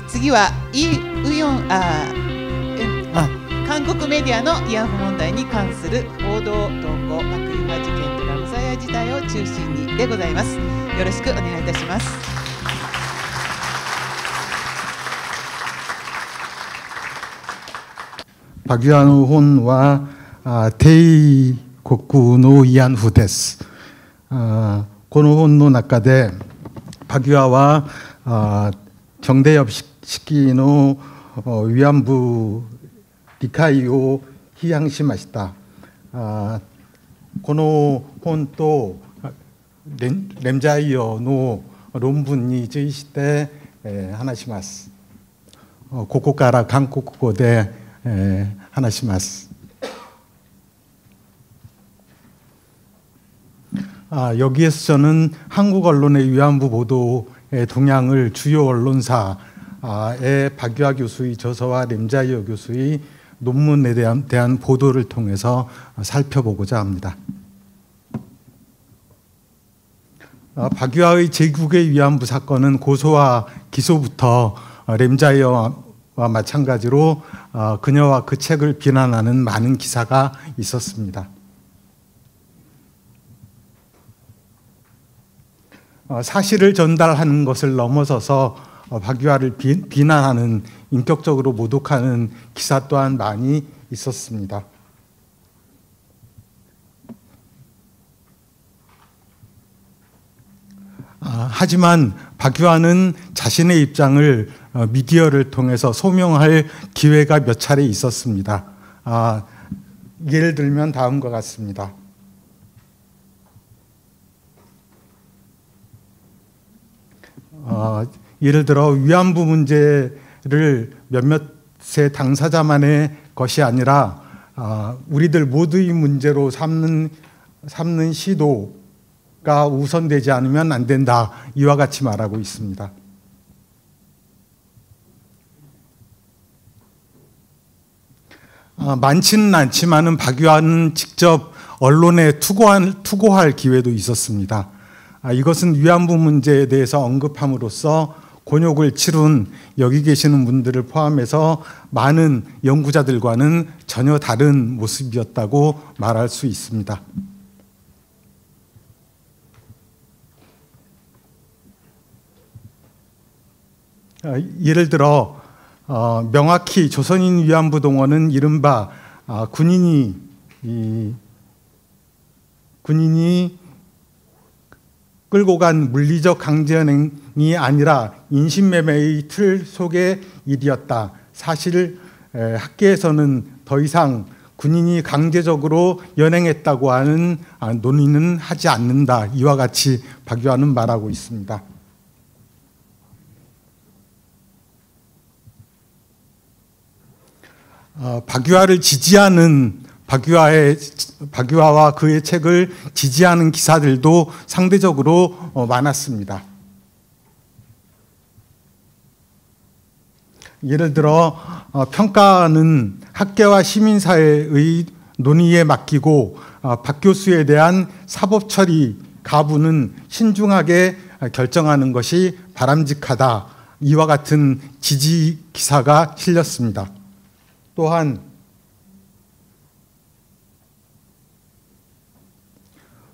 次は韓国メディアの慰安婦問題に関する報道動向、パク・ユファ事件とラムサヤ事態を中心にでございます。よろしくお願いいたします。박유한 의원과 대의 국군의慰安婦です。この本の中でパギュアは정대협式の慰安婦理解を批判しました。この本とレムジャイヨの論文について話します。ここから韓国語で話します。여기에서 저는 한국 언론의 위안부 보도의 동향을 주요 언론사의 박유하 교수의 저서와 렘자이어 교수의 논문에 대한 보도를 통해서 살펴보고자 합니다. 박유하의 제국의 위안부 사건은 고소와 기소부터 렘자이어와 마찬가지로 그녀와 그 책을 비난하는 많은 기사가 있었습니다. 사실을 전달하는 것을 넘어서서 박유하를 비난하는, 인격적으로 모독하는 기사 또한 많이 있었습니다. 하지만 박유하는 자신의 입장을 미디어를 통해서 소명할 기회가 몇 차례 있었습니다. 예를 들면 다음과 같습니다. 예를 들어 위안부 문제를 몇몇의 당사자만의 것이 아니라 우리들 모두의 문제로 삼는 시도가 우선되지 않으면 안 된다. 이와 같이 말하고 있습니다. 많지는 않지만은 박유하는 직접 언론에 투고할 기회도 있었습니다. 이것은 위안부 문제에 대해서 언급함으로써 곤욕을 치룬 여기 계시는 분들을 포함해서 많은 연구자들과는 전혀 다른 모습이었다고 말할 수 있습니다. 예를 들어 명확히 조선인 위안부 동원은 이른바 군인이 끌고 간 물리적 강제연행이 아니라 인신매매의 틀 속의 일이었다. 사실 학계에서는 더 이상 군인이 강제적으로 연행했다고 하는 논의는 하지 않는다. 이와 같이 박유하는 말하고 있습니다. 박유하를 지지하는 박유하와 그의 책을 지지하는 기사들도 상대적으로 많았습니다. 예를 들어 평가는 학계와 시민사회의 논의에 맡기고 박 교수에 대한 사법 처리 가부는 신중하게 결정하는 것이 바람직하다. 이와 같은 지지 기사가 실렸습니다. 또한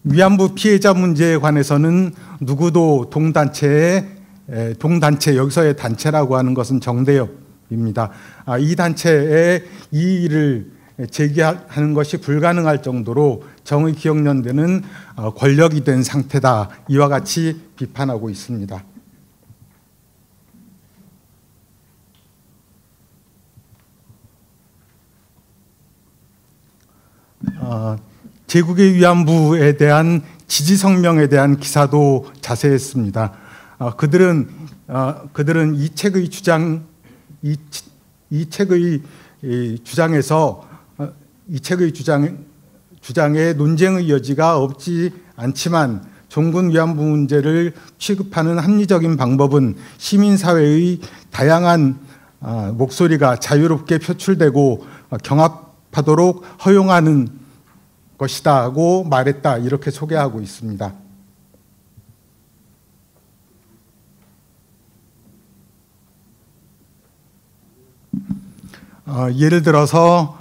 위안부 피해자 문제에 관해서는 누구도 동단체, 여기서의 단체라고 하는 것은 정대협입니다. 이 단체에 이의를 제기하는 것이 불가능할 정도로 정의기억연대는 권력이 된 상태다. 이와 같이 비판하고 있습니다. 제국의 위안부에 대한 지지 성명에 대한 기사도 자세했습니다. 그들은 이 책의 주장에 논쟁의 여지가 없지 않지만 종군 위안부 문제를 취급하는 합리적인 방법은 시민사회의 다양한 목소리가 자유롭게 표출되고 경합하도록 허용하는 것이다고 말했다. 이렇게 소개하고 있습니다. 예를 들어서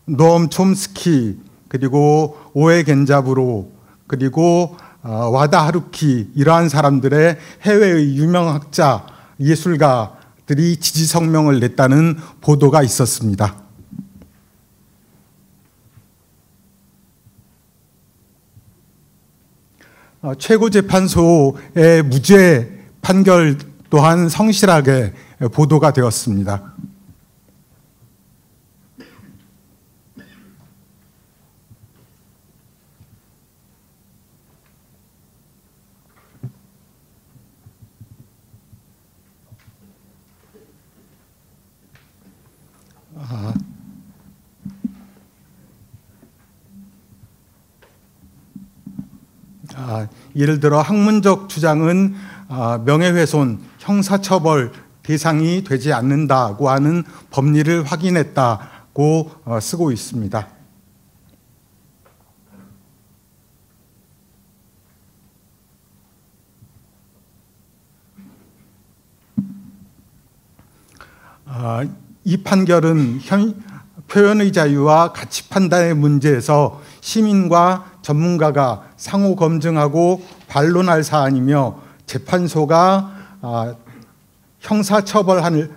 노엄 촘스키, 그리고 오에 겐자부로, 그리고 와다 하루키, 이러한 사람들의 해외의 유명 학자, 예술가들이 지지 성명을 냈다는 보도가 있었습니다. 최고재판소의 무죄 판결 또한 성실하게 보도가 되었습니다. 예를 들어 학문적 주장은 명예훼손, 형사처벌 대상이 되지 않는다고 하는 법리를 확인했다고 쓰고 있습니다. 이 판결은 표현의 자유와 가치 판단의 문제에서 시민과 전문가가 상호 검증하고 반론할 사안이며 재판소가 형사처벌할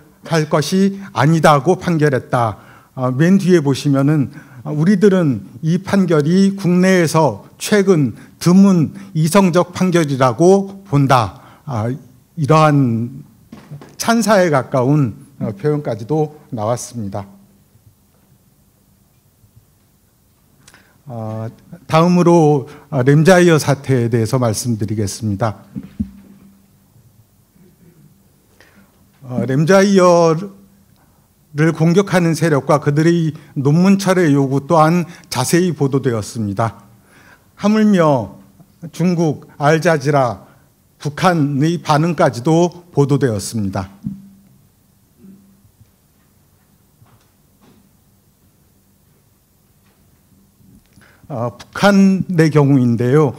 것이 아니다고 판결했다. 맨 뒤에 보시면은 우리들은 이 판결이 국내에서 최근 드문 이성적 판결이라고 본다. 이러한 찬사에 가까운 표현까지도 나왔습니다. 다음으로 램자이어 사태에 대해서 말씀드리겠습니다. 램자이어를 공격하는 세력과 그들의 논문 철회 요구 또한 자세히 보도되었습니다. 하물며 중국 알자지라, 북한의 반응까지도 보도되었습니다. 북한의 경우인데요.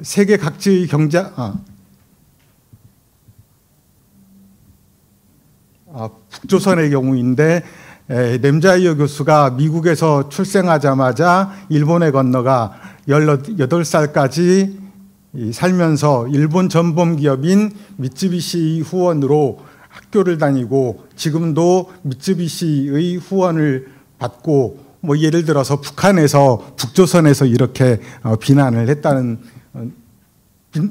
세계 각지의 북조선의 경우인데 램자이어 교수가 미국에서 출생하자마자 일본에 건너가 18살까지 살면서 일본 전범 기업인 미쯔비시 후원으로 학교를 다니고 지금도 미쯔비시의 후원을 받고 예를 들어서 북한에서 북조선에서 이렇게 비난을 했다는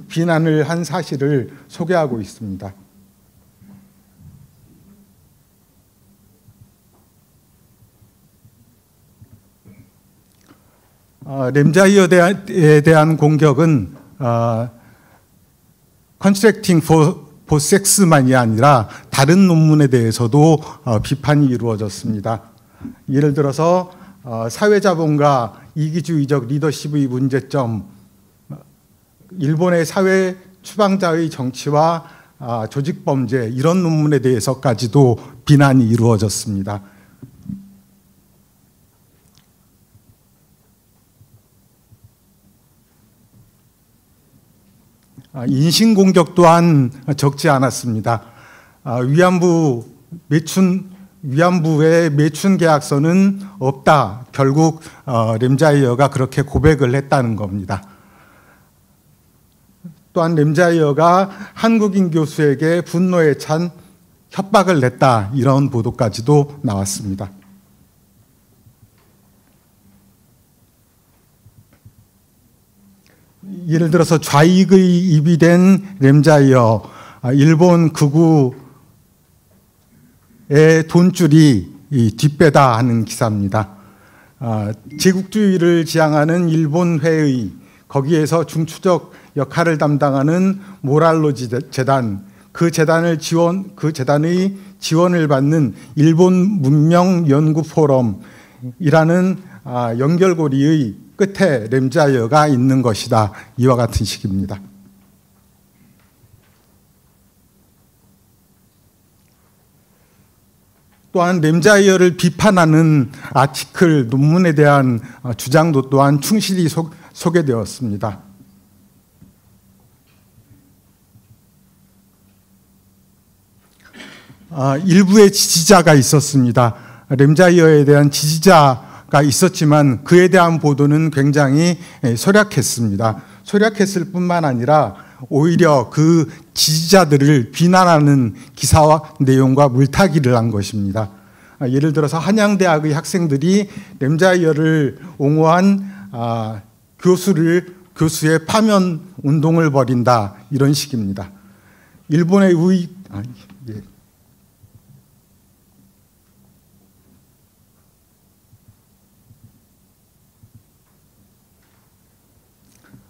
비난을 한 사실을 소개하고 있습니다. 램자이어에 대한 공격은 컨트랙팅 포 섹스만이 아니라 다른 논문에 대해서도 비판이 이루어졌습니다. 예를 들어서 사회자본과 이기주의적 리더십의 문제점, 일본의 사회 추방자의 정치와 조직범죄, 이런 논문에 대해서까지도 비난이 이루어졌습니다. 인신공격 또한 적지 않았습니다. 위안부의 매춘 계약서는 없다. 결국 램자이어가 그렇게 고백을 했다는 겁니다. 또한 램자이어가 한국인 교수에게 분노에 찬 협박을 냈다. 이런 보도까지도 나왔습니다. 예를 들어서 좌익의 입이 된 램자이어, 일본 극우의 돈줄이 뒷배다 하는 기사입니다. 제국주의를 지향하는 일본 회의, 거기에서 중추적 역할을 담당하는 모랄로지 재단, 그 재단의 지원을 받는 일본 문명 연구 포럼이라는 연결고리의 끝에 램자이어가 있는 것이다. 이와 같은 식입니다. 또한 램자이어를 비판하는 아티클, 논문에 대한 주장도 또한 충실히 소개되었습니다. 일부의 지지자가 있었습니다. 램자이어에 대한 지지자가 있었지만 그에 대한 보도는 굉장히 소략했습니다. 소략했을 뿐만 아니라 오히려 그 지지자들을 비난하는 기사와 내용과 물타기를 한 것입니다. 예를 들어서 한양대학의 학생들이 램자이어를 옹호한 교수의 파면 운동을 벌인다, 이런 식입니다. 일본의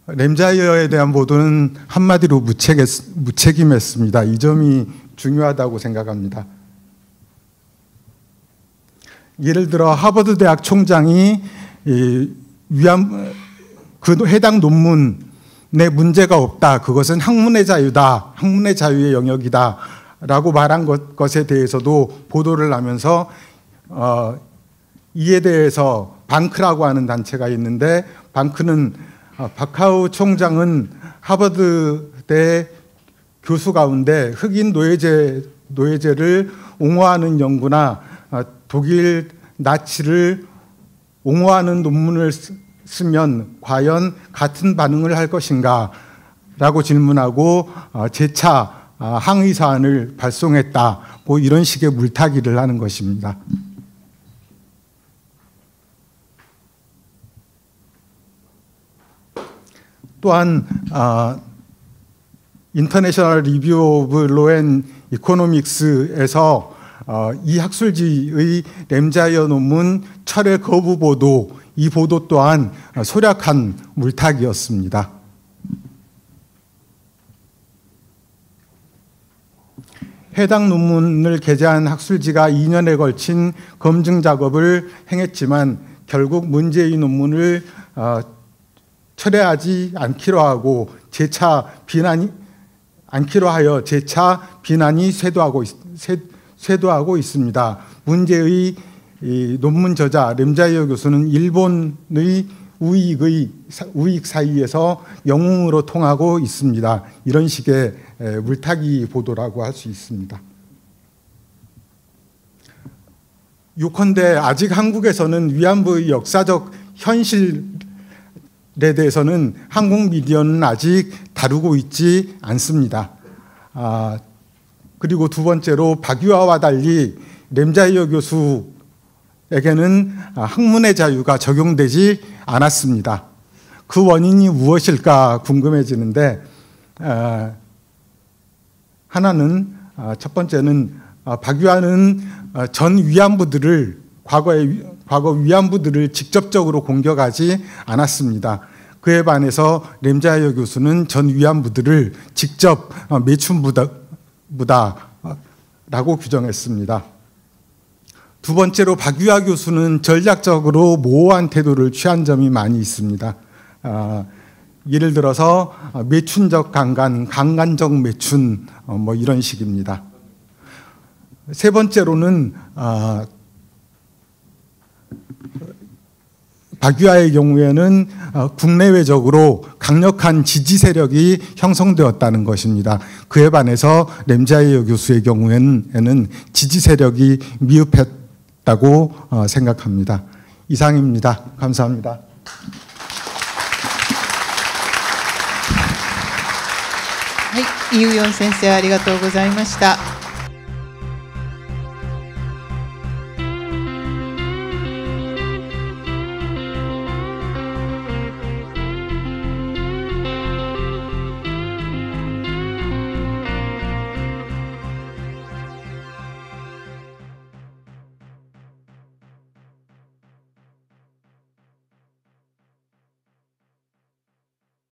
램자이어에 대한 보도는 한마디로 무책임했습니다. 이 점이 중요하다고 생각합니다. 예를 들어 하버드 대학 총장이 그 해당 논문에 문제가 없다, 그것은 학문의 자유다, 학문의 자유의 영역이다 라고 말한 것에 대해서도 보도를 하면서 이에 대해서 방크라고 하는 단체가 있는데, 방크는 박하우 총장은 하버드대 교수 가운데 흑인 노예제를 옹호하는 연구나 독일 나치를 옹호하는 논문을 쓰면 과연 같은 반응을 할 것인가 라고 질문하고 재차 항의 사안을 발송했다, 뭐 이런 식의 물타기를 하는 것입니다. 또한 인터내셔널 리뷰 오브 로 앤 이코노믹스에서 이 학술지의 램자이어 논문 철회 거부 보도, 이 보도 또한 소략한 물타기였습니다. 해당 논문을 게재한 학술지가 2년에 걸친 검증 작업을 행했지만 결국 문제의 논문을 철회하지 않기로 하여 재차 비난이 쇄도하고 있습니다. 문제의 논문 저자 램자이어 교수는 일본의 우익 사이에서 영웅으로 통하고 있습니다. 이런 식의 물타기 보도라고 할 수 있습니다. 요컨대 아직 한국에서는 위안부의 역사적 현실에 대해서는 한국 미디어는 아직 다루고 있지 않습니다. 그리고 두 번째로 박유아와 달리 램자이어 교수에게는 학문의 자유가 적용되지 않았습니다. 그 원인이 무엇일까 궁금해지는데, 하나는 첫 번째는 박유아는 전 위안부들을 과거 위안부들을 직접적으로 공격하지 않았습니다. 그에 반해서 램자이어 교수는 전 위안부들을 직접 매춘부다라고 규정했습니다. 두 번째로 박유아 교수는 전략적으로 모호한 태도를 취한 점이 많이 있습니다. 예를 들어서 매춘적 강간, 강간적 매춘, 뭐 이런 식입니다. 세 번째로는 박유아의 경우에는 국내외적으로 강력한 지지 세력이 형성되었다는 것입니다. 그에 반해서 램자이어 교수의 경우에는 지지 세력이 미흡했다고 생각합니다. 이상입니다. 감사합니다. はい、イウヨン先生ありがとうございました。